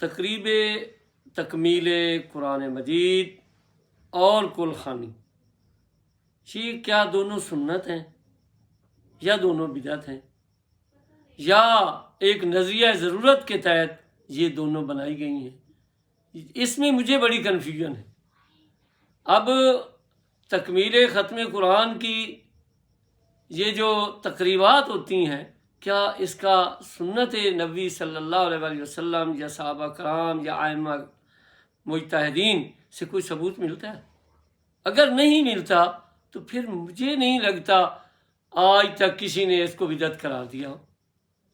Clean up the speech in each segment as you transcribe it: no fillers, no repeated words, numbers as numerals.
تقریب تکمیل قرآن مجید اور کل خوانی، یہ کیا دونوں سنت ہیں یا دونوں بدعت ہیں، یا ایک نظریہ ضرورت کے تحت یہ دونوں بنائی گئی ہیں؟ اس میں مجھے بڑی کنفیوژن ہے۔ اب تکمیل ختم قرآن کی یہ جو تقریبات ہوتی ہیں، کیا اس کا سنت نبی صلی اللہ علیہ وآلہ وسلم یا صحابہ کرام یا ائمہ مجتہدین سے کوئی ثبوت ملتا ہے؟ اگر نہیں ملتا تو پھر مجھے نہیں لگتا آج تک کسی نے اس کو بدعت قرار دیا ہو۔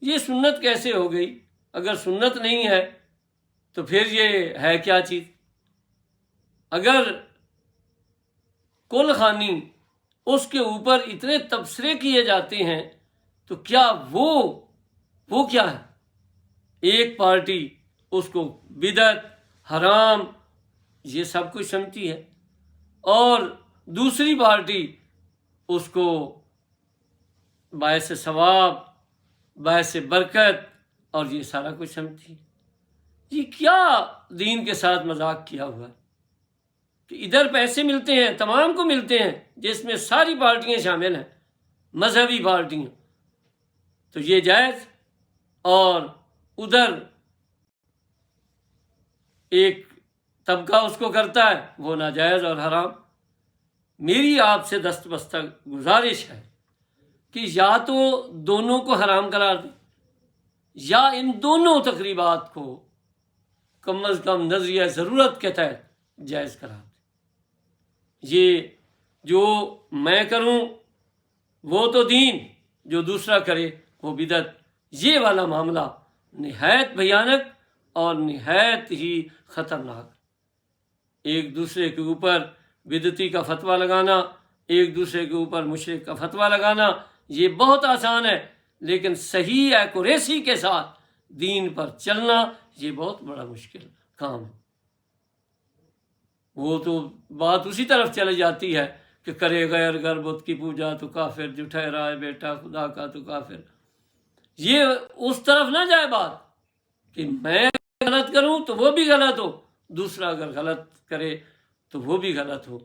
یہ سنت کیسے ہو گئی؟ اگر سنت نہیں ہے تو پھر یہ ہے کیا چیز؟ اگر کل خوانی اس کے اوپر اتنے تبصرے کیے جاتے ہیں تو کیا وہ کیا ہے؟ ایک پارٹی اس کو بدعت، حرام یہ سب کچھ سمجھتی ہے، اور دوسری پارٹی اس کو باعث ثواب، باعث برکت اور یہ سارا کچھ سمجھتی ہے۔ یہ کیا دین کے ساتھ مذاق کیا ہوا ہے کہ ادھر پیسے ملتے ہیں، تمام کو ملتے ہیں، جس میں ساری پارٹیاں شامل ہیں، مذہبی پارٹیاں، تو یہ جائز، اور ادھر ایک طبقہ اس کو کرتا ہے وہ ناجائز اور حرام۔ میری آپ سے دستبستہ گزارش ہے کہ یا تو دونوں کو حرام قرار دیں، یا ان دونوں تقریبات کو کم از کم نظریہ ضرورت کے تحت جائز قرار دیں۔ یہ جو میں کروں وہ تو دین، جو دوسرا کرے وہ بدعت، یہ والا معاملہ نہایت بھیانک اور نہایت ہی خطرناک۔ ایک دوسرے کے اوپر بدعتی کا فتویٰ لگانا، ایک دوسرے کے اوپر مشرک کا فتویٰ لگانا، یہ بہت آسان ہے، لیکن صحیح ایکوریسی کے ساتھ دین پر چلنا یہ بہت بڑا مشکل کام ہے۔ وہ تو بات اسی طرف چلی جاتی ہے کہ کرے غیر گر بت کی پوجا تو کافر، جو ٹھہرائے بیٹا خدا کا تو کافر۔ یہ اس طرف نہ جائے بات کہ میں غلط کروں تو وہ بھی غلط ہو، دوسرا اگر غلط کرے تو وہ بھی غلط ہو۔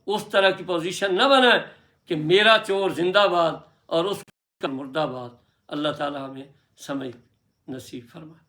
اس طرح کی پوزیشن نہ بنائے کہ میرا چور زندہ باد اور اس کا مردہ باد۔ اللہ تعالیٰ ہمیں سمجھ نصیب فرمائے۔